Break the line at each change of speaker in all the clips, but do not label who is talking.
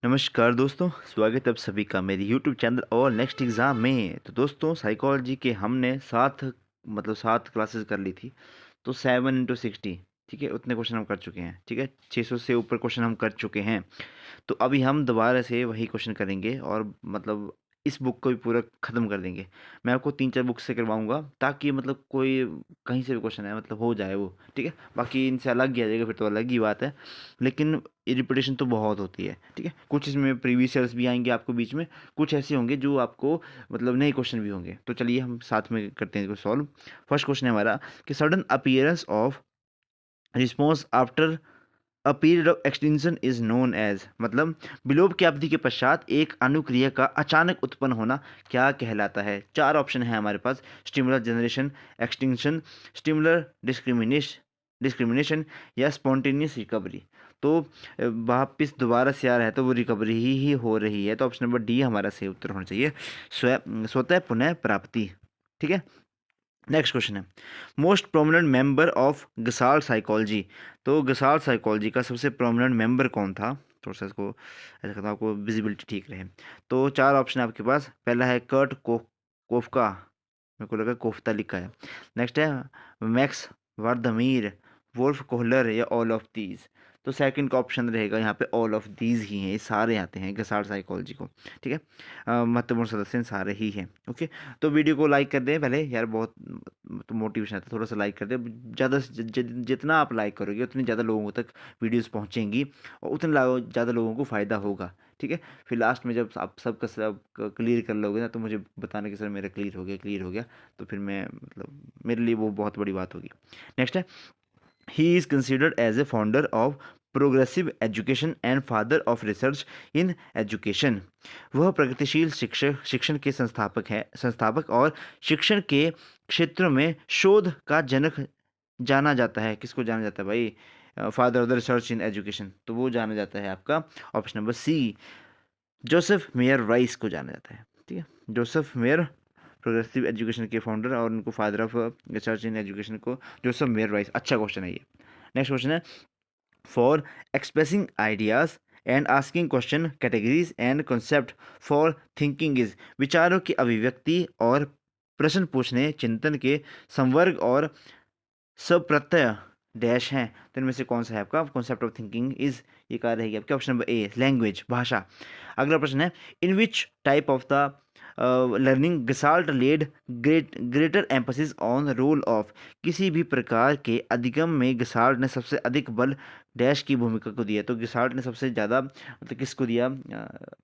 नमस्कार दोस्तों, स्वागत है आप सभी का मेरे यूट्यूब चैनल और नेक्स्ट एग्ज़ाम में। तो दोस्तों साइकोलॉजी के हमने 7 क्लासेस कर ली थी। तो 7 × 60, ठीक है, उतने क्वेश्चन हम कर चुके हैं। ठीक है, 600 से ऊपर क्वेश्चन हम कर चुके हैं। तो अभी हम दोबारा से वही क्वेश्चन करेंगे और मतलब इस बुक को भी पूरा ख़त्म कर देंगे। मैं आपको 3-4 बुक से करवाऊँगा ताकि मतलब कोई कहीं से भी क्वेश्चन है मतलब हो जाए वो, ठीक है? बाकी इनसे अलग ही आ जाएगा फिर तो अलग ही बात है। लेकिन ये रिपीटेशन तो बहुत होती है, ठीक है? कुछ इसमें प्रीवियस ईयर्स भी आएँगे आपको बीच में, कुछ ऐसे होंगे जो आपको मतलब नए क्वेश्चन भी होंगे। तो चलिए हम साथ में करते हैं इसको सॉल्व। फर्स्ट क्वेश्चन है हमारा कि sudden appearance of response after a period of extinction is known as, मतलब विलोप की अवधि के पश्चात एक अनुक्रिया का अचानक उत्पन्न होना क्या कहलाता है? 4 ऑप्शन है हमारे पास: stimulus generation, extinction, stimulus discrimination या स्पॉन्टेनियस रिकवरी। तो वापिस दोबारा से आ रहा है तो वो रिकवरी ही हो रही है। तो ऑप्शन नंबर डी हमारा सही उत्तर होना चाहिए, स्वतः पुनः प्राप्ति। ठीक है, नेक्स्ट क्वेश्चन है most prominent member of gestalt psychology. तो गसाल्ट साइकोलॉजी का सबसे प्रोमिनेंट मेंबर कौन था? थोड़ा सा इसको ऐसा करता हूँ आपको विजिबिलिटी ठीक रहे। तो 4 ऑप्शन है आपके पास। पहला है कोफका, मेरे को लगा कोफ्ता लिखा है। नेक्स्ट है मैक्स वार्दमीर, वोल्फ कोहलर या ऑल ऑफ दीज। तो सेकंड का ऑप्शन रहेगा यहाँ पे ऑल ऑफ दीज ही हैं, ये सारे आते हैं गसाल्ट साइकोलॉजी को। ठीक है, महत्वपूर्ण सदस्य सारे ही हैं। ओके, तो वीडियो को लाइक कर दें पहले यार, बहुत तो मोटिवेशन आता है, थोड़ा सा लाइक कर दें। ज़्यादा से जितना आप लाइक करोगे उतनी ज़्यादा लोगों तक वीडियोस पहुंचेंगी और उतने ज़्यादा लोगों को फ़ायदा होगा। ठीक है, फिर लास्ट में जब आप सबका सब क्लियर कर लोगे ना तो मुझे बताना कि सर मेरा क्लियर हो गया, तो फिर मैं मतलब मेरे लिए वो बहुत बड़ी बात होगी। नेक्स्ट है he is considered as a founder of progressive education and father of research in education. वह प्रगतिशील शिक्षण के संस्थापक और शिक्षण के क्षेत्र में शोध का जनक जाना जाता है। किसको जाना जाता है भाई? Father of the research in education, तो वो जाना जाता है आपका option number C, Joseph Mayer Rice को जाना जाता है। ठीक है, जोसेफ मेयर प्रोग्रेसिव एजुकेशन के फाउंडर और उनको father of research in education को जोसेफ मेयर राइस। अच्छा क्वेश्चन है ये। नेक्स्ट क्वेश्चन है for expressing ideas and asking question categories and concept for thinking is, विचारों की अभिव्यक्ति और प्रश्न पूछने चिंतन के संवर्ग और सब प्रत्यय डैश हैं। तो इनमें से कौन सा है आपका कॉन्सेप्ट ऑफ थिंकिंग इज? ये क्या रहेगी आपके ऑप्शन नंबर ए, लैंग्वेज, भाषा। अगला प्रश्न है in which type of the learning gestalt led greater emphasis on role of, किसी भी प्रकार के अधिगम में गसाल्ट ने सबसे अधिक बल डैश की भूमिका को दिया। तो गसाल्ट ने सबसे ज़्यादा मतलब किसको दिया,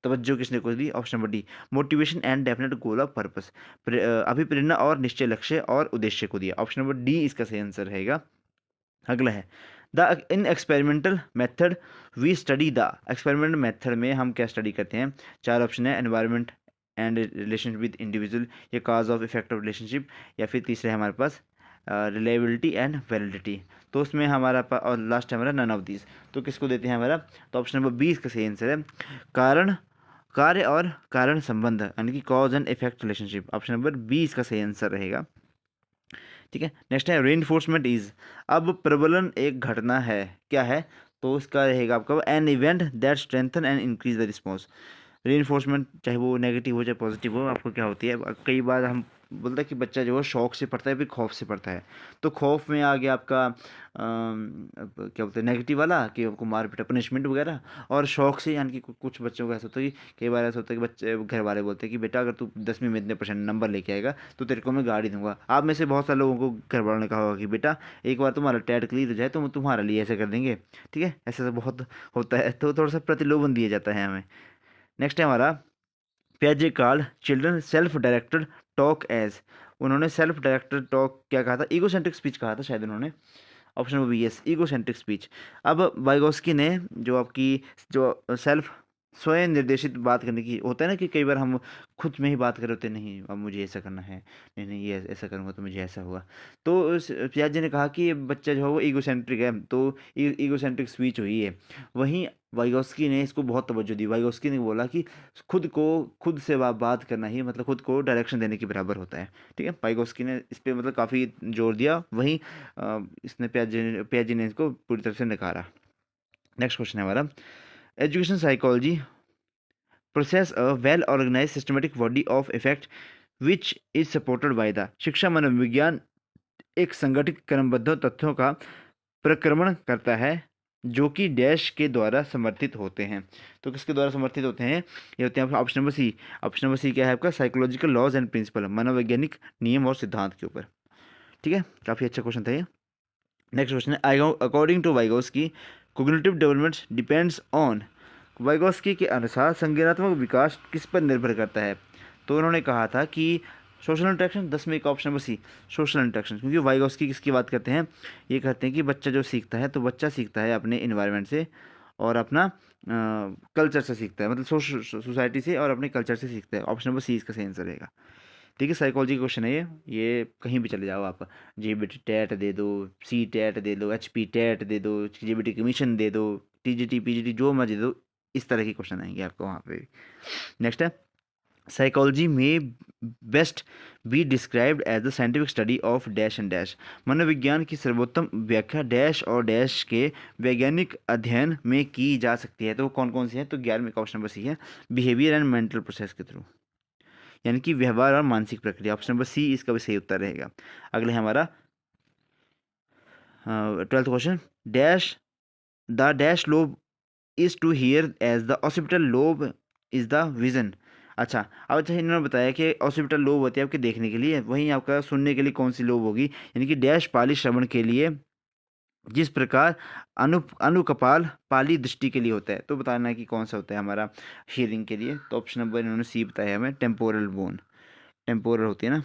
तवज्जो किसने को दी? Option number D, motivation and definite goal of purpose, अभिप्रेरणा और निश्चय लक्ष्य और उद्देश्य को दिया। ऑप्शन नंबर डी इसका सही आंसर रहेगा। अगला है the in experimental method we study, the experimental method में हम क्या स्टडी करते हैं? 4 ऑप्शन है environment and relationship with individual या cause of effect of relationship, या फिर तीसरा है हमारे पास रिलायबिलिटी एंड वैलिडिटी। तो उसमें हमारा और लास्ट है हमारा नन ऑफ दीज। तो किसको देते हैं हमारा? तो ऑप्शन नंबर 20 का सही आंसर है कारण कार्य और कारण संबंध, यानी कि cause and effect relationship. Option number 20 का सही आंसर रहेगा। ठीक है, नेक्स्ट है रेनफोर्समेंट इज, अब प्रबलन एक घटना है, क्या है? तो इसका रहेगा आपका an event that strengthen and increase the response. Reinforcement चाहे वो नेगेटिव हो चाहे पॉजिटिव हो, आपको क्या होती है, कई बार हम बोलते हैं कि बच्चा जो है शौक से पढ़ता है फिर खौफ से पढ़ता है। तो खौफ में आ गया आपका क्या बोलते हैं नेगेटिव वाला कि आपको मार पीटा पनिशमेंट वगैरह, और शौक से यानी कि कुछ बच्चों को ऐसा होता है कि कई बार ऐसा होता है कि बच्चे घर वाले बोलते हैं कि बेटा अगर तू 10वीं में इतने परसेंट नंबर लेके आएगा तो तेरे को मैं गाड़ी दूंगा। आप में से बहुत सारे लोगों को घर वालों ने कहा होगा कि बेटा एक बार तुम्हारा टेट क्लियर हो जाए तो हम तुम्हारे लिए ऐसे कर देंगे। ठीक है, ऐसा तो बहुत होता है, तो थोड़ा सा प्रतिलोभन दिया जाता है हमें। नेक्स्ट है हमारा पियाजे called children self directed talk as, उन्होंने सेल्फ डायरेक्टेड टॉक क्या कहा था? ईगोसेंट्रिक स्पीच कहा था शायद उन्होंने। Option number B yes, egocentric speech. अब वाइगोस्की ने जो आपकी जो सेल्फ स्वयं निर्देशित बात करने की होता है ना कि कई बार हम खुद में ही बात कर रहे होते हैं, नहीं अब मुझे ऐसा करना है, नहीं नहीं ये ऐसा करूँगा तो मुझे ऐसा होगा। तो पियाजे ने कहा कि ये बच्चा जो है वो ईगोसेंट्रिक है, तो ईगोसेंट्रिक स्पीच हुई है। वहीं वाइगोस्की ने इसको बहुत तवज्जो दी। वाइगोस्की ने बोला कि खुद से बात करना ही मतलब खुद को डायरेक्शन देने के बराबर होता है। ठीक है, वाइगोस्की ने इस पे मतलब काफ़ी जोर दिया। वहीं इसने पियाजे ने इसको पूरी तरह से नकारा। नेक्स्ट क्वेश्चन है हमारा education psychology process a well organize systematic body of effect which is supported by the. शिक्षा मनोविज्ञान एक संगठित क्रमबद्ध तथ्यों का प्रक्रमण करता है जो कि डैश के द्वारा समर्थित होते हैं। तो किसके द्वारा समर्थित होते हैं? ये होते हैं option number C. Option number C क्या है आपका? साइकोलॉजिकल लॉज एंड प्रिंसिपल, मनोवैज्ञानिक नियम और सिद्धांत के ऊपर। ठीक है, काफ़ी अच्छा क्वेश्चन था ये। नेक्स्ट क्वेश्चन है, according to Vygotsky cognitive development depends on. Vygotsky के अनुसार संज्ञानात्मक विकास किस पर निर्भर करता है? तो उन्होंने कहा था कि सोशल इंटरेक्शन। 10 में का option number C, social interaction. क्योंकि वाइगोस्की किसकी बात करते हैं? ये कहते हैं कि बच्चा जो सीखता है, तो बच्चा सीखता है अपने इन्वायरमेंट से और अपना कल्चर से सीखता है, मतलब सोसाइटी से और अपने कल्चर से सीखता है। ऑप्शन नंबर सी इसका सही आंसर रहेगा। ठीक है, साइकोलॉजी का क्वेश्चन है ये कहीं भी चले जाओ आप। जेबीटी टेट दे दो, सी टेट दे दो, एचपी टेट दे दो, जेबीटी कमीशन दे दो, टीजीटी पीजीटी जो मर्जी दे दो, इस तरह के क्वेश्चन आएंगे आपको वहाँ पे। नेक्स्ट है, साइकोलॉजी में best be described as the scientific study of dash and dash. मनोविज्ञान की सर्वोत्तम व्याख्या डैश और डैश के वैज्ञानिक अध्ययन में की जा सकती है। तो कौन कौन सी है? तो 11 का ऑप्शन नंबर सी है, बिहेवियर एंड मेंटल प्रोसेस के थ्रू, यानी कि व्यवहार और मानसिक प्रक्रिया। ऑप्शन नंबर सी इसका भी सही उत्तर रहेगा। अगला है हमारा 12th question, dash the dash lobe is to hear as the occipital lobe is the vision. अच्छा, अब अच्छा इन्होंने बताया कि ऑसिपिटल लोब होती है आपके देखने के लिए, वहीं आपका सुनने के लिए कौन सी लोब होगी? यानी कि डैश पाली श्रवण के लिए, जिस प्रकार अनुकपाल पाली दृष्टि के लिए होता है। तो बताना है कि कौन सा होता है हमारा हियरिंग के लिए। तो ऑप्शन नंबर इन्होंने सी बताया हमें, टेम्पोरल बोन, टेम्पोरल होती है ना।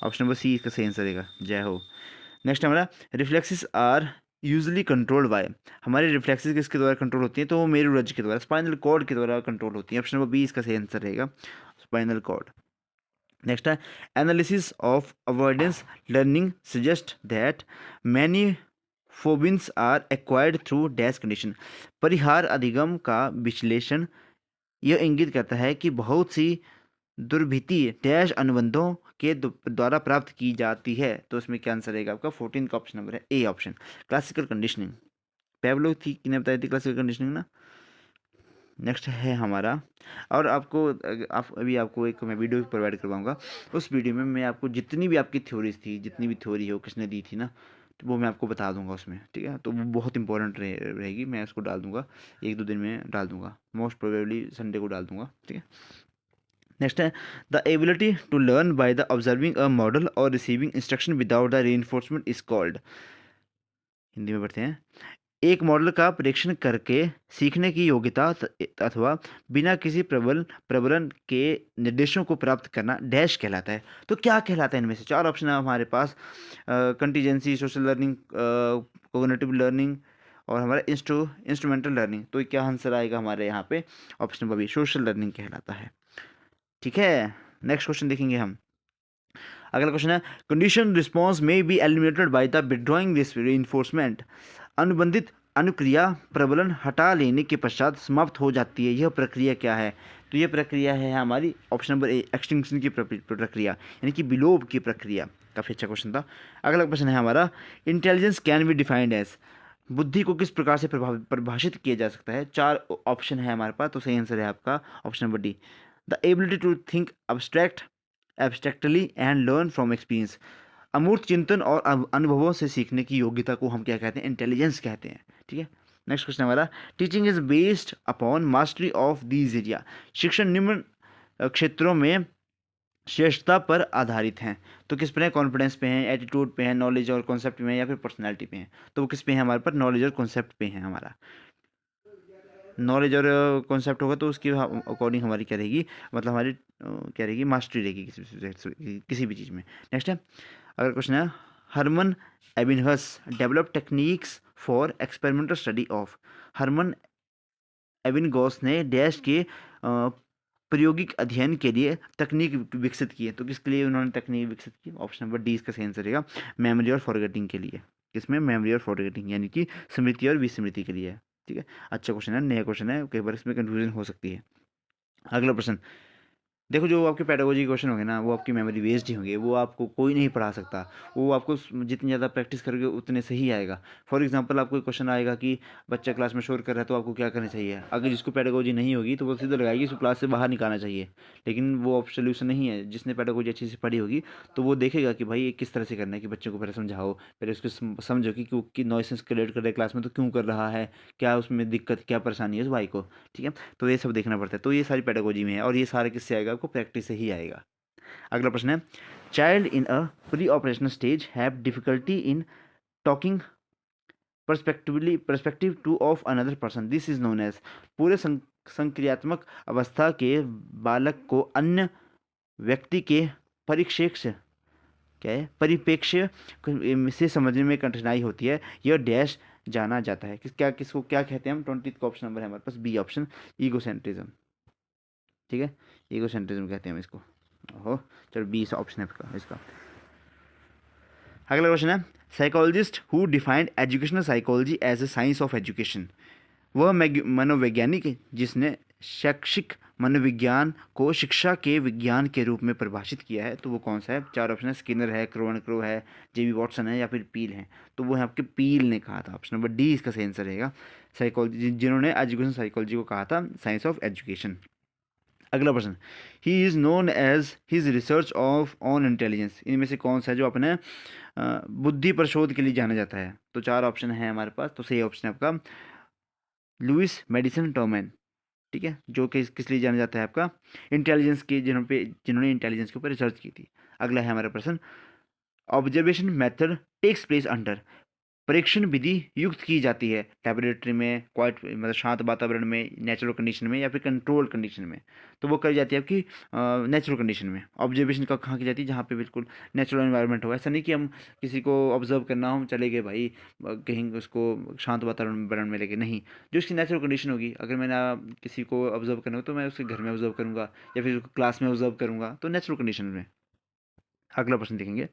ऑप्शन नंबर सी इसका सही आंसर रहेगा। जय हो। नेक्स्ट हमारा, reflexes are usually controlled by. हमारे रिफ्लेक्सेस किसके द्वारा कंट्रोल होती हैं? तो वो मेरुरज्जु के द्वारा, स्पाइनल कॉर्ड के द्वारा कंट्रोल होती है। ऑप्शन नंबर बी इसका सही आंसर रहेगा, स्पाइनल कॉर्ड। नेक्स्ट है, analysis of avoidance learning suggest that many phobias are acquired through dash condition. परिहार अधिगम का विश्लेषण यह इंगित करता है कि बहुत सी दुर्भिति डैश अनुबंधों के द्वारा प्राप्त की जाती है। तो इसमें क्या आंसर रहेगा आपका? 14 का ऑप्शन नंबर है ए ऑप्शन, क्लासिकल कंडीशनिंग। पेवलोव थी किने बताई थी क्लासिकल कंडीशनिंग ना। नेक्स्ट है हमारा, और आपको अभी आपको एक मैं वीडियो प्रोवाइड करवाऊंगा। उस वीडियो में मैं आपको जितनी भी आपकी थ्योरीज थी, जितनी भी थ्योरी हो किसने दी थी ना, तो वो मैं आपको बता दूंगा उसमें। ठीक है, तो वो बहुत इंपॉर्टेंट रहेगी। मैं उसको डाल दूंगा, 1-2 दिन में डाल दूंगा, मोस्ट प्रोबेबली संडे को डाल दूंगा। ठीक है। नेक्स्ट है, the ability to learn by the observing a model और receiving instruction without the reinforcement is called. Hindi में पढ़ते हैं, एक मॉडल का परीक्षण करके सीखने की योग्यता अथवा बिना किसी प्रबलन के निर्देशों को प्राप्त करना डैश कहलाता है। तो क्या कहलाता है? इनमें से 4 ऑप्शन है हमारे पास, contingency, social learning, cognitive learning और हमारा इंस्ट्रूमेंटल लर्निंग। तो क्या आंसर आएगा हमारे यहाँ पे? Option number B, social learning कहलाता है। ठीक है, नेक्स्ट क्वेश्चन देखेंगे हम। अगला क्वेश्चन है, कंडीशन रिस्पॉन्स में be eliminated by the withdrawing this reinforcement. अनुबंधित अनुक्रिया प्रबलन हटा लेने के पश्चात समाप्त हो जाती है, यह प्रक्रिया क्या है? तो यह प्रक्रिया है हमारी ऑप्शन नंबर ए, एक्सटिंक्शन की प्रक्रिया, यानी कि विलोप की प्रक्रिया। काफ़ी अच्छा क्वेश्चन था। अगला क्वेश्चन है हमारा, intelligence can be defined as. बुद्धि को किस प्रकार से परिभाषित किया जा सकता है? 4 ऑप्शन है हमारे पास, तो सही आंसर है आपका option number D, the ability to think abstractly and learn from experience. अमूर्त चिंतन और अनुभवों से सीखने की योग्यता को हम क्या कहते हैं? इंटेलिजेंस कहते हैं। ठीक है। नेक्स्ट क्वेश्चन हमारा, teaching is based upon mastery of these area. शिक्षण निम्न क्षेत्रों में श्रेष्ठता पर आधारित हैं। तो किस पे है? कॉन्फिडेंस पे है, एटीट्यूड पे है, नॉलेज और कॉन्सेप्ट में है, या फिर पर्सनैलिटी पे है? तो वो किस पे है हमारे पर? नॉलेज और कॉन्सेप्ट पे है हमारा। नॉलेज और कॉन्सेप्ट होगा तो उसकी अकॉर्डिंग हमारी क्या रहेगी, मतलब हमारी क्या रहेगी? मास्टरी रहेगी किसी भी चीज़ में। नेक्स्ट है, अगर क्वेश्चन है, Hermann Ebbinghaus develop techniques for experimental study of. Hermann Ebbinghaus ने डैश के प्रायोगिक अध्ययन के लिए तकनीक विकसित की है। तो किसके लिए उन्होंने तकनीक विकसित की? ऑप्शन नंबर डी इसका सही आंसर रहेगा, मेमोरी और फॉरगेटिंग के लिए। किसमें? मेमोरी और फॉरगेटिंग, यानी कि स्मृति और विस्मृति के लिए। ठीक है, अच्छा क्वेश्चन है, नया क्वेश्चन है, कई बार इसमें कंफ्यूजन हो सकती है। अगला प्रश्न, देखो जो आपके पेडागोजी के क्वेश्चन होंगे ना वो आपकी मेमोरी बेस्ड ही होंगे, वो आपको कोई नहीं पढ़ा सकता। वो आपको जितनी ज़्यादा प्रैक्टिस करोगे उतने सही आएगा। फॉर एग्जांपल आपको क्वेश्चन आएगा कि बच्चा क्लास में शोर कर रहा है तो आपको क्या करना चाहिए। अगर जिसको पेडागोजी नहीं होगी तो वो सीधा लगाएगी इसको क्लास से बाहर निकालना चाहिए, लेकिन वो सोल्यूशन नहीं है। जिसने पेडागोजी अच्छी से पढ़ी होगी तो वो देखेगा कि भाई ये किस तरह से करना है, कि बच्चे को पहले समझाओ, पहले उसको समझो कि क्यों कि नॉइसेंस क्रिएट कर रहे क्लास में तो क्यों कर रहा है, क्या उसमें दिक्कत क्या परेशानी है उस भाई को। ठीक है, तो ये सब देखना पड़ता है। तो ये सारी पेडागोजी में है और ये सारा किससे आएगा, आपको प्रैक्टिस से ही आएगा। अगला प्रश्न है, child in a pre operational stage have difficulty in talking perspective to of another person, this is known as. पूरे संक्रियात्मक अवस्था के बालक को अन्य व्यक्ति के परिप्रेक्ष्य क्या है परिप्रेक्ष्य से समझने में कठिनाई होती है, यह डैश जाना जाता है। किसको क्या कहते हैं हम। 20 का ऑप्शन नंबर है हमारे पास बी ऑप्शन, ईगोसेंट्रिज्म। ठीक है, ईगोसेंट्रिज्म कहते हैं हम इसको। ओहो, चलो 20 ऑप्शन है इसका। अगला क्वेश्चन है, psychologist who defined educational psychology as a science of education, वह मनोवैज्ञानिक है जिसने शैक्षिक मनोविज्ञान को शिक्षा के विज्ञान के रूप में परिभाषित किया है। तो वो कौन सा है। 4 ऑप्शन है, स्किनर है, क्रो है, जेबी वॉटसन है या फिर पील है। तो वो है आपके पील ने कहा था। ऑप्शन नंबर डी इसका सही आंसर रहेगा। साइकोलॉजी जिन्होंने एजुकेशन साइकोलॉजी को कहा था साइंस ऑफ एजुकेशन। अगला प्रश्न, he is known as his research of on intelligence, इनमें से कौन सा है जो अपने बुद्धि पर शोध के लिए जाना जाता है। तो 4 ऑप्शन है हमारे पास, तो सही ऑप्शन है आपका लुइस मेडिसन टॉमैन। ठीक है, जो कि किस लिए जाना जाता है आपका इंटेलिजेंस के, जिन्होंने इंटेलिजेंस के ऊपर रिसर्च की थी। अगला है हमारा प्रश्न, observation method takes place under, परीक्षण विधि युक्त की जाती है लेबोरेटरी में, क्वाइट मतलब शांत वातावरण में, नेचुरल कंडीशन में या फिर कंट्रोल कंडीशन में। तो वो करी जाती है आपकी नेचुरल कंडीशन में। ऑब्जर्वेशन का कहाँ की जाती है, जहाँ पे बिल्कुल नेचुरल एनवायरनमेंट हो। ऐसा नहीं कि हम किसी को ऑब्जर्व करना हो हम चले गए भाई कहीं उसको शांत वातावरण में लेके, नहीं। जो उसकी नेचुरल कंडीशन होगी, अगर मैंने किसी को ऑब्जर्व करना हो तो मैं उसके घर में ऑब्जर्व करूँगा या फिर उसको क्लास में ऑब्जर्व करूँगा, तो नेचुरल कंडीशन में। अगला प्रश्न देखेंगे,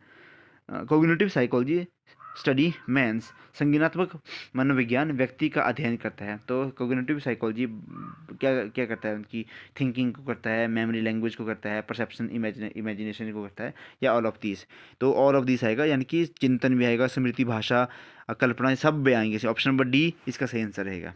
कोग्निटिव साइकोलॉजी स्टडी मेंस, संज्ञानात्मक मनोविज्ञान व्यक्ति का अध्ययन करता है। तो कोग्निटिव साइकोलॉजी क्या क्या करता है, उनकी थिंकिंग को करता है, मेमोरी लैंग्वेज को करता है, परसेप्शन इमेजिनेशन को करता है, या ऑल ऑफ दिस। तो ऑल ऑफ दिस आएगा, यानी कि चिंतन भी आएगा, स्मृति, भाषा, कल्पना, सब भी आएंगे। ऑप्शन नंबर डी इसका सही आंसर रहेगा।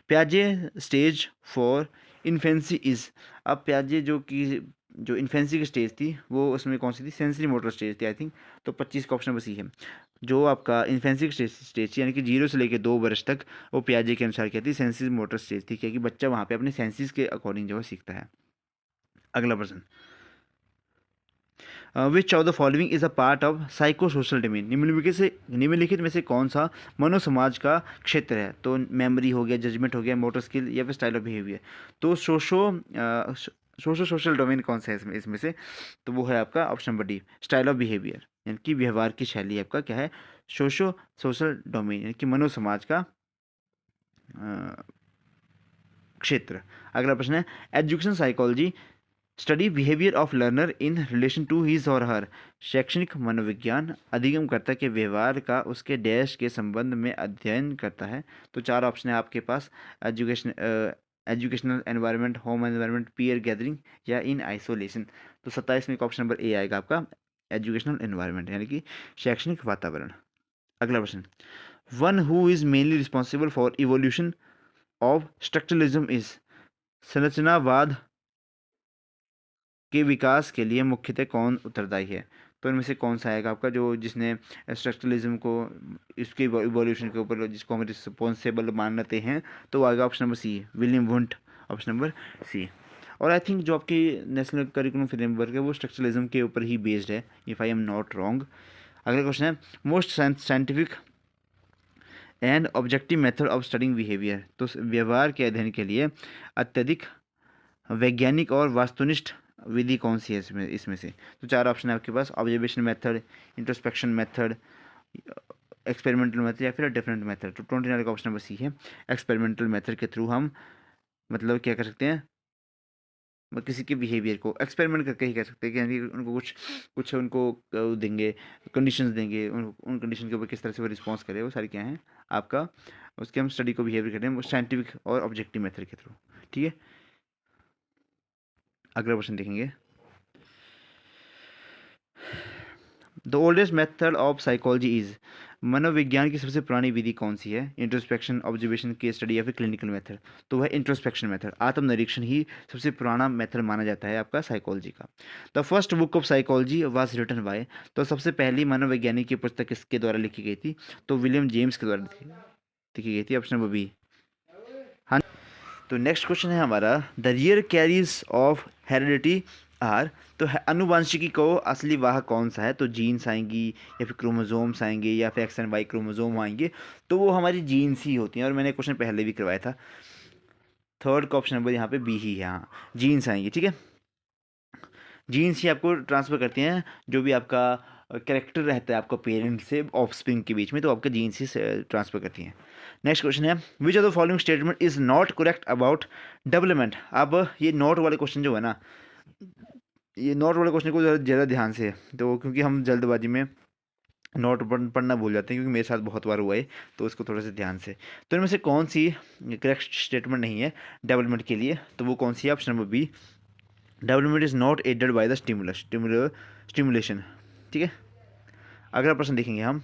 प्याजे स्टेज फॉर इन्फेंसी इज, अब प्याजे जो इन्फेंसी की स्टेज थी वो उसमें कौन सी थी, सेंसरी मोटर स्टेज थी आई थिंक। तो 25 का ऑप्शन बस ही है। जो आपका इन्फेंसी की स्टेज थी यानी कि 0 से लेकर 2 वर्ष तक, वो प्याजे के अनुसार क्या थी, सेंसिस मोटर स्टेज थी, क्योंकि बच्चा वहाँ पे अपने सेंसिस के अकॉर्डिंग जो है सीखता है। अगला प्रश्न, which of the following is a part of psycho social domain, निम्नलिखित में से कौन सा मनोसमाज का क्षेत्र है। तो मेमोरी हो गया, जजमेंट हो गया, मोटर स्किल या फिर स्टाइल ऑफ बिहेवियर। तो सोशो सोशल डोमेन कौन सा है इसमें से। तो वो है आपका option number D, style of behaviour, यानी कि व्यवहार की शैली आपका क्या है, सोशो सोशल डोमेन यानी कि मनोसमाज का क्षेत्र। अगला प्रश्न है, education psychology study behaviour of learner in relation to his और हर, शैक्षणिक मनोविज्ञान अधिगमकर्ता के व्यवहार का उसके डैश के संबंध में अध्ययन करता है। तो 4 ऑप्शन है आपके पास, educational environment, home environment, peer gathering या इन आइसोलेशन। तो 27 में ऑप्शन नंबर ए आएगा आपका एजुकेशनल एनवायरनमेंट यानी कि शैक्षणिक वातावरण। अगला प्रश्न, one who is mainly responsible for evolution of structuralism is, संरचनावाद के विकास के लिए मुख्यतः कौन उत्तरदायी है। तो इनमें से कौन सा आएगा आपका, जो जिसने स्ट्रक्चरलिज्म को, इसके इवोल्यूशन के ऊपर जिसको हम रिस्पॉन्सिबल मानते हैं। तो वो आएगा option number C, William Wundt, option number C. और आई थिंक जो आपकी नेशनल करिकुलम फ्रेमवर्क है वो स्ट्रक्चरलिज्म के ऊपर ही बेस्ड है, if I am not wrong. अगला क्वेश्चन है, most scientific and objective method of studying behaviour, तो व्यवहार के अध्ययन के लिए अत्यधिक वैज्ञानिक और वास्तुनिष्ठ विधि कौन सी है इसमें से। तो 4 ऑप्शन है आपके पास, observation method, introspection method, experimental method या फिर डिफरेंट मेथड। तो 29 का ऑप्शन नंबर सी है, एक्सपेरिमेंटल मेथड के थ्रू हम मतलब क्या कर सकते हैं, किसी के बिहेवियर को एक्सपेरिमेंट करके ही कह सकते हैं कि यानी उनको कुछ कुछ उनको देंगे, कंडीशंस देंगे, उन कंडीशन के ऊपर किस तरह से वो रिस्पॉन्स करे, वो सारी क्या है आपका, उसके हम स्टडी को बिहेवियर करें साइंटिफिक और ऑब्जेक्टिव मेथड के थ्रू। ठीक है, अगला क्वेश्चन देखेंगे, the oldest method of psychology is, मनोविज्ञान की सबसे पुरानी विधि कौन सी है? इंट्रोस्पेक्शन, ऑब्जर्वेशन, केस स्टडी या फिर क्लिनिकल मेथड? तो वह इंट्रोस्पेक्शन मेथड, आत्मनिरीक्षण ही सबसे पुराना मेथड माना जाता है आपका साइकोलॉजी का। The first book of psychology was written by, तो सबसे पहली मनोवैज्ञानिक की पुस्तक किसके द्वारा लिखी गई थी? तो विलियम जेम्स के द्वारा लिखी गई थी, ऑप्शन नंबर बी। हाँ, तो नेक्स्ट क्वेश्चन है हमारा, the real carriers of heredity are, तो अनुवांशिकी को असली वाहक कौन सा है? तो जीन्स आएंगी या फिर क्रोमोजोम्स आएंगे या फिर एक्स एंड वाई क्रोमोजोम आएंगे? तो वो हमारी जीन्स ही होती हैं, और मैंने क्वेश्चन पहले भी करवाया था। थर्ड का ऑप्शन नंबर यहाँ पे बी ही है, हाँ जीन्स आएंगी, ठीक है। जीन्स ही आपको ट्रांसफ़र करती हैं जो भी आपका कैरेक्टर रहता है आपका पेरेंट्स से ऑफस्प्रिंग के बीच में, तो आपका जीन्स ही ट्रांसफ़र करती हैं। नेक्स्ट क्वेश्चन है, which of the following statement is not correct about development? अब ये नॉट वाले क्वेश्चन जो है ना, ये नोट वाले क्वेश्चन को ज़रा ध्यान से, तो क्योंकि हम जल्दबाजी में नोट पढ़ना भूल जाते हैं, क्योंकि मेरे साथ बहुत बार हुआ है, तो उसको थोड़ा सा ध्यान से। तो इनमें से कौन सी करेक्ट स्टेटमेंट नहीं है डेवलपमेंट के लिए? तो वो कौन सी है? Option number B, development is not aided by the stimulation, ठीक है। अगला प्रश्न देखेंगे हम,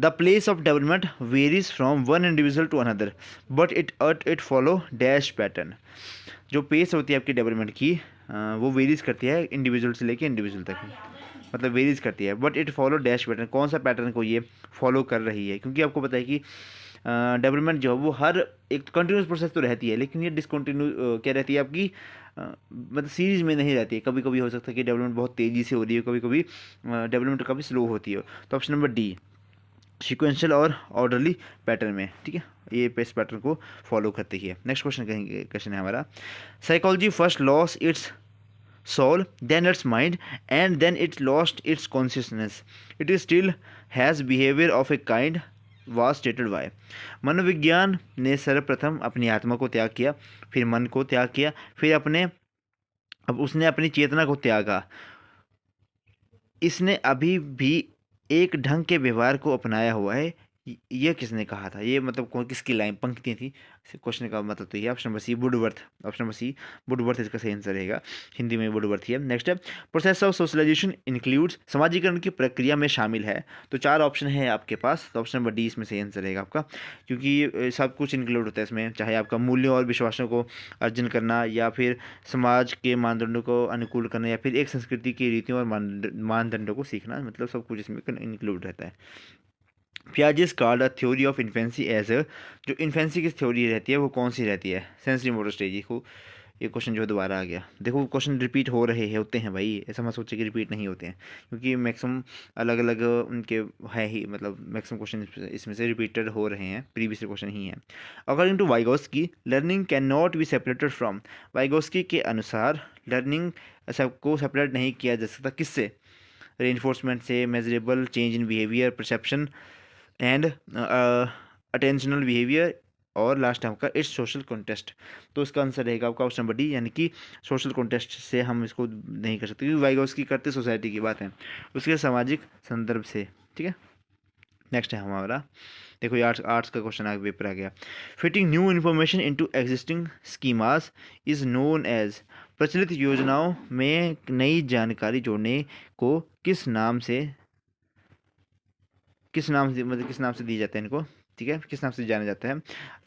the place of development varies from one individual to another but it follow dash pattern. जो पेस होती है आपकी डेवलपमेंट की, वो वेरीज करती है इंडिविजुअल से लेके इंडिविजुअल तक, मतलब वेरीज करती है, but it follow dash pattern. कौन सा पैटर्न को ये फॉलो कर रही है? क्योंकि आपको पता है कि डेवलपमेंट जो है वो हर एक कंटिन्यूस प्रोसेस तो रहती है, लेकिन ये डिसकंटिन्यू क्या रहती है आपकी, मतलब सीरीज में नहीं रहती है। कभी कभी हो सकता है कि डेवलपमेंट बहुत तेज़ी से हो रही है, कभी कभी डेवलपमेंट काफ़ी स्लो होती है। तो ऑप्शन नंबर डी, सीक्वेंशियल और ऑर्डरली पैटर्न में, ठीक है, ये पेस पैटर्न को फॉलो करती है। नेक्स्ट क्वेश्चन कहेंगे, क्वेश्चन है हमारा, psychology first loss it's soul, then its mind, and then it lost its consciousness. It is still has behavior of a kind was stated by. मनोविज्ञान ने सर्वप्रथम अपनी आत्मा को त्याग किया, फिर मन को त्याग किया, फिर अब उसने अपनी चेतना को त्यागा। इसने अभी भी एक ढंग के व्यवहार को अपनाया हुआ है। ये किसने कहा था? ये मतलब कौन, किसकी लाइन पंक्तियाँ थी? क्वेश्चन का मतलब तो ये option number C Woodworth, option number C Woodworth इसका सही आंसर रहेगा। हिंदी में वुडवर्थ ही है। नेक्स्ट है, प्रोसेस ऑफ सोशलाइजेशन इंक्लूड्स, समाजीकरण की प्रक्रिया में शामिल है। तो चार ऑप्शन है आपके पास, तो ऑप्शन नंबर डी इसमें सही आंसर रहेगा आपका, क्योंकि सब कुछ इंक्लूड होता है इसमें, चाहे आपका मूल्यों और विश्वासों को अर्जन करना, या फिर समाज के मानदंडों को अनुकूल करना, या फिर एक संस्कृति की रीतियों और मानदंडों को सीखना, मतलब सब कुछ इसमें इंक्लूड रहता है। Piaget's called a theory of infancy as a, जो इन्फेंसी की थ्योरी रहती है वो कौन सी रहती है? सेंसरी मोटर स्टेज को। ये क्वेश्चन जो है दोबारा आ गया, देखो क्वेश्चन रिपीट हो रहे हैं, होते हैं भाई, ऐसा मत सोचिए कि रिपीट नहीं होते हैं, क्योंकि मैक्सिमम अलग अलग उनके है ही, मतलब मैक्सिमम क्वेश्चन इसमें से रिपीटेड हो रहे हैं, प्रीवियस क्वेश्चन ही हैं। According to Vygotsky, learning can not be separated from, Vygotsky के अनुसार लर्निंग सबको सेपरेट नहीं किया जा सकता, किससे? रेनफोर्समेंट से, measurable change in behaviour, perception and attentional behaviour, और लास्ट आपका इट्स सोशल कॉन्टेस्ट। तो इसका आंसर रहेगा आपका ऑप्शन नंबर डी, यानी कि सोशल कॉन्टेस्ट से हम इसको नहीं कर सकते, क्योंकि वाइगोस्की करते सोसाइटी की बात है, उसके सामाजिक संदर्भ से, ठीक है। नेक्स्ट है हमारा, देखो ये आर्ट्स का क्वेश्चन आगे पेपर आ गया, fitting new information into existing schemas is known as, प्रचलित योजनाओं में नई जानकारी जोड़ने को मतलब किस नाम से दी जाता है इनको, ठीक है, किस नाम से जाना जाता है?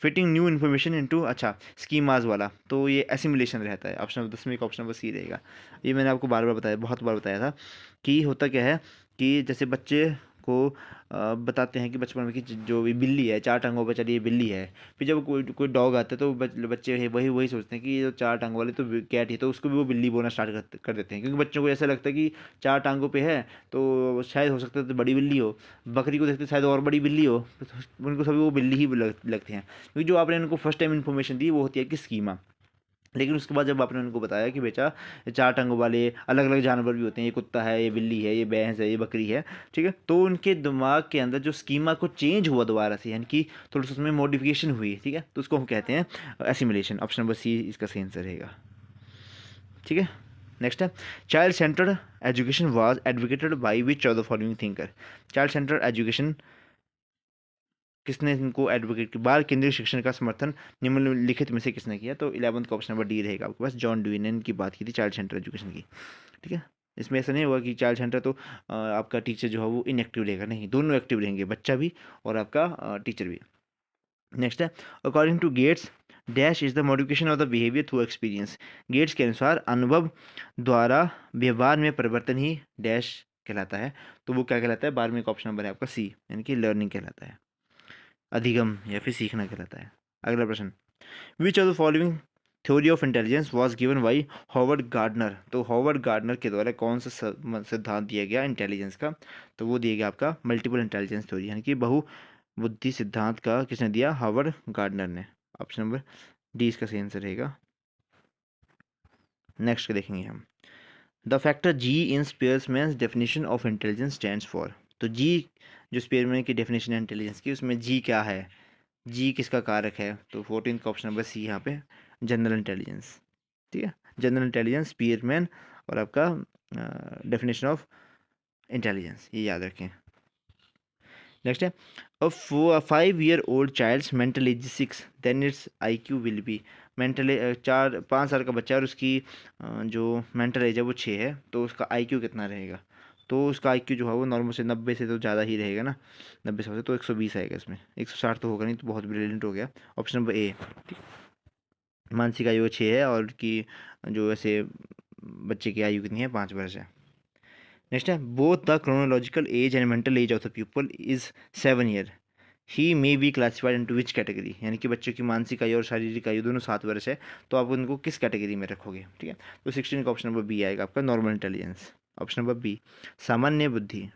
फिटिंग न्यू इन्फॉर्मेशन इनटू, अच्छा स्कीमाज वाला, तो ये एसिमुलेशन रहता है। ऑप्शन नंबर 10 का ऑप्शन नंबर सी रहेगा। ये मैंने आपको बार बार बताया, बहुत बार बताया था कि होता क्या है कि जैसे बच्चे को बताते हैं कि बचपन में कि जो भी बिल्ली है, चार टांगों पर चली बिल्ली है, फिर जब कोई कोई डॉग आता है तो बच्चे वही वही सोचते हैं कि ये जो चार टांगों वाले तो कैट ही, तो उसको भी वो बिल्ली बोलना स्टार्ट कर देते हैं, क्योंकि बच्चों को ऐसा लगता है कि चार टांगों पे है तो शायद हो सकता है तो बड़ी बिल्ली हो, बकरी को देखते शायद और बड़ी बिल्ली हो, तो उनको सभी वो बिल्ली ही लगते हैं, क्योंकि जो आपने उनको फर्स्ट टाइम इन्फॉर्मेशन दी वो होती है कि स्कीमा। लेकिन उसके बाद जब आपने उनको बताया कि बेटा चार टांगों वाले अलग अलग जानवर भी होते हैं, ये कुत्ता है, ये बिल्ली है, ये भैंस है, ये बकरी है, ठीक है, तो उनके दिमाग के अंदर जो स्कीमा को चेंज हुआ दोबारा से, यानी कि थोड़ा सा उसमें मॉडिफिकेशन हुई, ठीक है, तो उसको हम कहते हैं एसिमुलेशन। ऑप्शन नंबर सी इसका सही आंसर रहेगा, ठीक है। नेक्स्ट है, child centred education was advocated by which of the following thinker, child centred education किसने इनको एडवोकेट की, बाल केंद्रीय शिक्षण का समर्थन निम्नलिखित में से किसने किया? तो 11th का ऑप्शन नंबर डी रहेगा आपके पास, जॉन ड्यूई ने इनकी बात की थी चाइल्ड सेंटर एजुकेशन की, ठीक है। इसमें ऐसा नहीं होगा कि चाइल्ड सेंटर तो आपका टीचर जो है वो इनएक्टिव रहेगा, नहीं, दोनों एक्टिव रहेंगे, बच्चा भी और आपका टीचर भी। नेक्स्ट है, according to Gates dash is the modification of the behaviour through experience. Gates के अनुसार अनुभव द्वारा व्यवहार में परिवर्तन ही डैश कहलाता है। तो वो क्या कहलाता है, 12वें का ऑप्शन नंबर है आपका सी, यानी कि लर्निंग कहलाता है, अधिगम या फिर सीखना कहलाता है। अगला प्रश्न, which of the following theory of intelligence was given by Howard Gardner. तो हॉवर्ड गार्डनर के द्वारा कौन सा सिद्धांत दिया गया इंटेलिजेंस का, तो वो दिया गया आपका मल्टीपल इंटेलिजेंस थ्योरी, यानी कि बहु बुद्धि सिद्धांत का किसने दिया, हार्वर्ड गार्डनर ने। ऑप्शन नंबर डी इसका सही आंसर रहेगा। नेक्स्ट देखेंगे हम, the factor G in Spearman definition of intelligence stands for. तो जी जो स्पेयरमैन की डेफिनेशन है इंटेलिजेंस की, उसमें जी क्या है, जी किसका कारक है, तो 14 का ऑप्शन नंबर सी यहाँ पे जनरल इंटेलिजेंस। ठीक है, जनरल इंटेलिजेंस, स्पीयरमैन और आपका डेफिनेशन ऑफ इंटेलिजेंस, ये याद रखें। नेक्स्ट है, अ 5 year old child's mental age is 6 then its IQ will be। Mental 4-5 साल का बच्चा और उसकी जो मेंटल एज है वो 6 है, तो उसका IQ कितना रहेगा, तो उसका IQ जो है वो नॉर्मल से 90 से तो ज़्यादा ही रहेगा ना, 90 से तो 120 आएगा इसमें, 160 तो होगा नहीं, तो बहुत ब्रिलियंट हो गया। ऑप्शन नंबर ए। मानसिक आयु 6 है और उसकी जो ऐसे बच्चे की आयु कितनी है, 5 वर्ष है। नेक्स्ट है, both the chronological age and mental as of the people is 7 year, he may be classified into which category. यानी कि बच्चों की मानसिक आयु और शारीरिक आयु दोनों 7 वर्ष है, तो आप उनको किस कैटेगरी में रखोगे। ठीक है, तो 16 का ऑप्शन नंबर बी आएगा आपका normal intelligence, option number B सामान्य बुद्धि।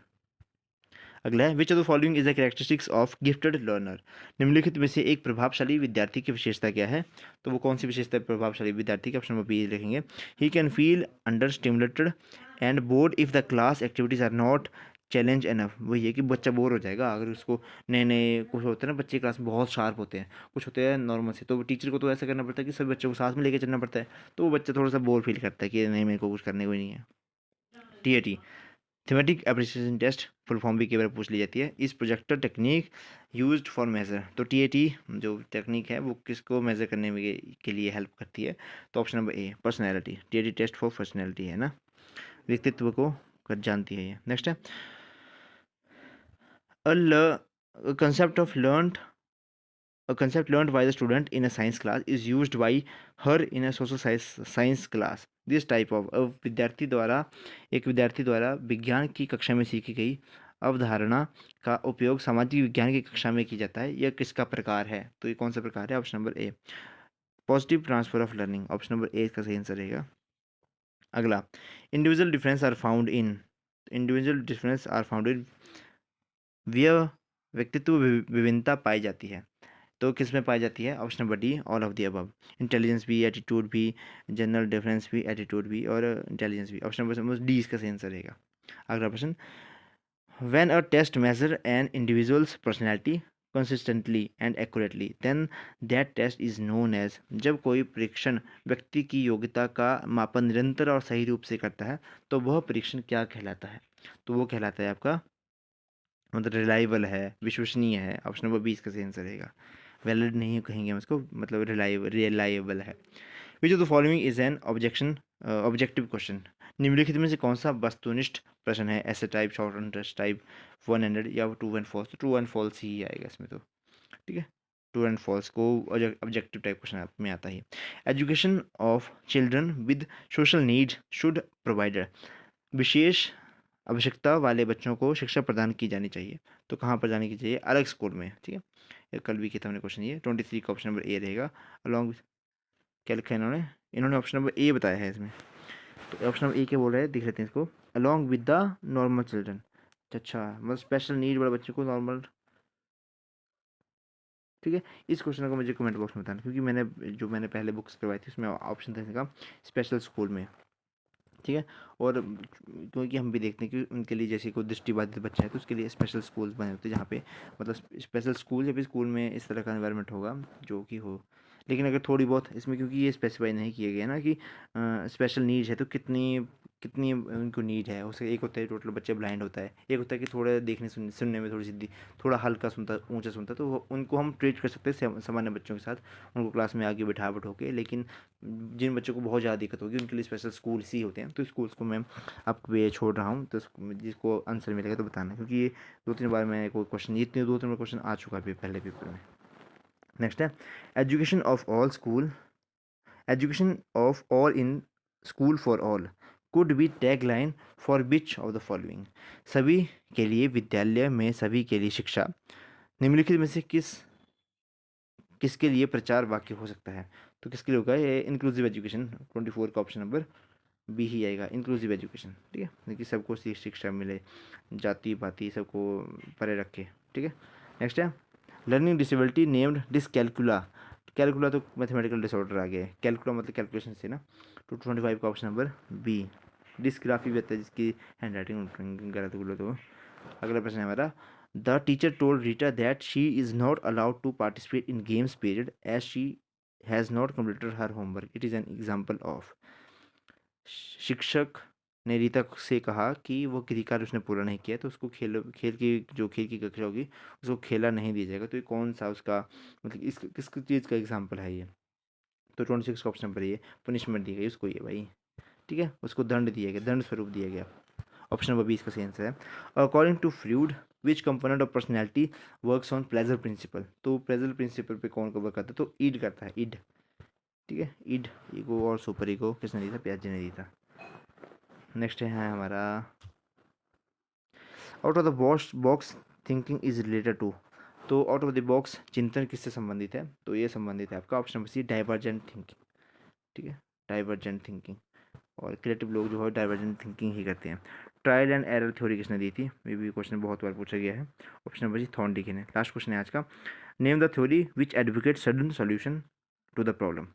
अगला है, which of the following is the characteristics of gifted learner. निम्नलिखित में से एक प्रभावशाली विद्यार्थी की विशेषता क्या है, तो वो कौन सी विशेषता है प्रभावशाली विद्यार्थी की, ऑप्शन नंबर बी लिखेंगे, he can feel under stimulated and bored if the class activities are not challenge enough. वही है कि बच्चा बोर हो जाएगा अगर उसको नए नए, कुछ होते हैं ना बच्चे क्लास में बहुत शार्प होते हैं, कुछ होते हैं नॉर्मल से, तो टीचर को तो ऐसा करना पड़ता है कि सभी बच्चों को साथ में लेके चलना पड़ता है, तो वो बच्चा थोड़ा सा बोर फील करता है कि नहीं मेरे को कुछ करने को ही नहीं है। TAT, thematic appreciation test full form भी कई बार पूछ ली जाती है। इस projector technique used for measure. तो TAT जो टेक्निक है वो किसको मेजर करने में के लिए हेल्प करती है, तो option number A personality, TAT test for personality है ना, व्यक्तित्व को कर जानती है ये। नेक्स्ट है, a concept of learn A concept learned by the student in a science class is used by her in a social science class. This type of एक विद्यार्थी द्वारा विज्ञान की कक्षा में सीखी गई अवधारणा का उपयोग सामाजिक विज्ञान की कक्षा में किया जाता है। यह किसका प्रकार है, तो ये कौन सा प्रकार है, option number A positive transfer of learning, option number A इसका सही आंसर रहेगा। अगला, individual difference are found in, individual difference are found in व्यय व्यक्तित्व विभिन्नता पाई जाती है, तो किस में पाई जाती है, option number D all of the above. Intelligence भी, एटीट्यूड भी, जनरल डिफरेंस भी, एटीट्यूड भी और इंटेलिजेंस भी, ऑप्शन नंबर डी इसका सही आंसर रहेगा। अगला प्रश्न, when a test measure an individuals personality consistently and accurately then that test is known as. जब कोई परीक्षण व्यक्ति की योग्यता का मापन निरंतर और सही रूप से करता है तो वह परीक्षण क्या कहलाता है, तो वो कहलाता है आपका मतलब रिलायबल है, विश्वसनीय है, ऑप्शन नंबर बी इसका सही आंसर रहेगा। वैलिड नहीं कहेंगे हम इसको, मतलब रिलायबल है। Which of the following is an objective question. निम्नलिखित में से कौन सा वस्तुनिष्ठ प्रश्न है, ऐसे टाइप, शॉर्ट इंटरेस्ट टाइप, 100 या ट्रू एंड फॉल्स, तो ट्रू एंड फॉल्स ही आएगा इसमें तो। ठीक है, ट्रू एंड फॉल्स को ऑब्जेक्टिव टाइप क्वेश्चन में आता है। Education of children with social needs should provider. विशेष आवश्यकता वाले बच्चों को शिक्षा प्रदान की जानी चाहिए, तो कहाँ पर जाने की चाहिए, अलग स्कूल में। ठीक है, ये कल भी किया था हमने क्वेश्चन, ये 23 का ऑप्शन नंबर ए रहेगा। अलॉन्ग क्या लिखा है इन्होंने, इन्होंने ऑप्शन नंबर ए बताया है इसमें, तो ऑप्शन नंबर ए क्या बोल रहे हैं देख लेते हैं इसको, along with the normal children. अच्छा, मतलब स्पेशल नीड वाले बच्चों को नॉर्मल। ठीक है, इस क्वेश्चन को मुझे कमेंट बॉक्स में बताना, क्योंकि मैंने पहले बुक्स करवाई थी उसमें ऑप्शन था इसका स्पेशल स्कूल में। ठीक है, और क्योंकि हम भी देखते हैं कि उनके लिए जैसे कोई दृष्टिबाधित बच्चा है तो उसके लिए स्पेशल स्कूल्स बने होते हैं, जहाँ पे मतलब स्पेशल स्कूल या फिर स्कूल में इस तरह का एनवायरनमेंट होगा जो कि हो। लेकिन अगर थोड़ी बहुत इसमें, क्योंकि ये स्पेसिफाई नहीं किया गया ना कि स्पेशल नीड्स है तो कितनी कितनी उनको नीड है। उससे एक होता है टोटल बच्चे ब्लाइंड होता है, एक होता है कि थोड़ा देखने सुनने में थोड़ी सी थोड़ा हल्का सुनता ऊंचा सुनता, तो उनको हम ट्रीट कर सकते हैं सामान्य बच्चों के साथ, उनको क्लास में आगे बैठा के। लेकिन जिन बच्चों को बहुत ज़्यादा दिक्कत होगी उनके लिए स्पेशल स्कूल ही होते हैं, तो स्कूल्स को मैं आपको ये छोड़ रहा हूँ। तो जिसको आंसर मिलेगा तो बताना, क्योंकि ये 2-3 बार मैं कोई क्वेश्चन, इतने 2-3 बार क्वेश्चन आ चुका है पहले पेपर में। नेक्स्ट है education of all school, education of all in school for all could be tag line for which of the following. सभी के लिए विद्यालय में सभी के लिए शिक्षा, निम्नलिखित में से किसके लिए प्रचार वाक्य हो सकता है। तो किसके लिए होगा ये, इंक्लूसिव एजुकेशन। 24 का ऑप्शन नंबर बी ही आएगा, इंक्लूसिव एजुकेशन। ठीक है, देखिए सबको शिक्षा मिले, जाति पाति सबको परे रखे। ठीक है, नेक्स्ट है लर्निंग डिसेबिलिटी नेम्ड डिसकैलकुला। कैलकुला तो मैथमेटिकल डिसऑर्डर आ गया है, कैलकुला मतलब कैलकुलेशन से ना। तो 25 का ऑप्शन नंबर बी डिस्ग्राफी भी आता है, जिसकी हैंड राइटिंग गलत बोलो तो। अगला प्रश्न है हमारा, the teacher told Rita that she is not allowed to participate in games period as she has not completed her homework, it is an example of. शिक्षक ने रीता से कहा कि वो किसी कार्य उसने पूरा नहीं किया, तो उसको खेल की कक्षा होगी उसको खेला नहीं दिया जाएगा। तो ये कौन सा उसका मतलब इस किस चीज़ का एग्जाम्पल है ये। तो 26 का ऑप्शन नंबर ये पनिशमेंट दी गई उसको ये भाई। ठीक है, उसको दंड दिया गया, दंड स्वरूप दिया गया। ऑप्शन नंबर 20 का सही आंसर है। According to Freud which component of personality works on pleasure principle. तो प्लेजर प्रिंसिपल पे कौन वर्क करता है, तो ईड करता है, ईड। ठीक है, ईड, ईगो और सुपर ईगो किसने दी था, पियाजे ने दी था। नेक्स्ट है हमारा, out of the box thinking is related to. तो आउट ऑफ द बॉक्स चिंतन किससे संबंधित है, तो ये संबंधित है आपका option number C divergent thinking. ठीक है, डाइवर्जेंट थिंकिंग, और क्रिएटिव लोग जो है डाइवर्जेंट थिंकिंग ही करते हैं। ट्रायल एंड एरर थ्योरी किसने दी थी, मे भी क्वेश्चन बहुत बार पूछा गया है। ऑप्शन नंबर सी थॉर्नडिक ने। लास्ट क्वेश्चन है आज का, name the theory which advocate sudden solution to the problem.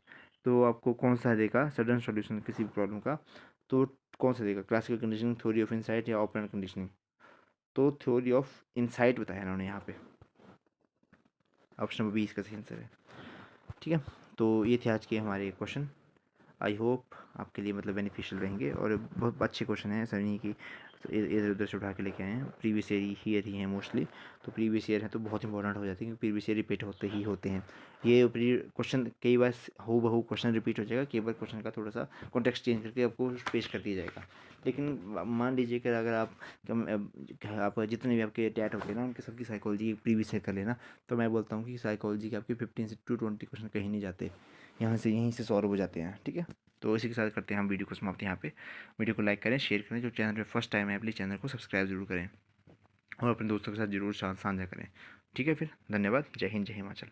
तो आपको कौन सा देगा सडन सॉल्यूशन किसी भी प्रॉब्लम का, तो कौन सा देगा, classical conditioning, theory of insight या ऑपरेंट कंडीशनिंग। तो थ्योरी ऑफ इनसाइट बताया इन्होंने यहाँ पे, ऑप्शन नंबर 20 का सही आंसर है। ठीक है, तो ये थे आज के हमारे क्वेश्चन। आई होप आपके लिए मतलब बेनिफिशियल रहेंगे, और बहुत अच्छे क्वेश्चन हैं, ऐसा नहीं कि इधर उधर से उठा के लेके आए हैं, प्रीवियस ईयर ही हैं मोस्टली। तो प्रीवियस ईयर है तो बहुत इंपॉर्टेंट हो जाते हैं, क्योंकि प्रीवियस ईयर रिपीट होते हैं। ये क्वेश्चन कई बार हू बहू क्वेश्चन रिपीट हो जाएगा, कई बार क्वेश्चन का थोड़ा सा कॉन्टेक्स्ट चेंज करके आपको पेश कर दिया जाएगा। लेकिन मान लीजिए कि अगर आप जितने भी आपके टैट होते हैं ना, उनके सबकी साइकोलॉजी प्रीवियस ईयर कर लेना, तो मैं बोलता हूँ कि साइकोलॉजी के आपके 15 से 20 क्वेश्चन कहीं नहीं जाते, यहीं से सॉल्व हो जाते हैं। ठीक है, तो इसी के साथ करते हैं हम वीडियो को समाप्त यहाँ पे। वीडियो को लाइक करें, शेयर करें, जो चैनल पे फर्स्ट टाइम है प्लीज़ चैनल को सब्सक्राइब जरूर करें, और अपने दोस्तों के साथ जरूर साझा करें। ठीक है, फिर धन्यवाद। जय हिंद, जय हिमाचल।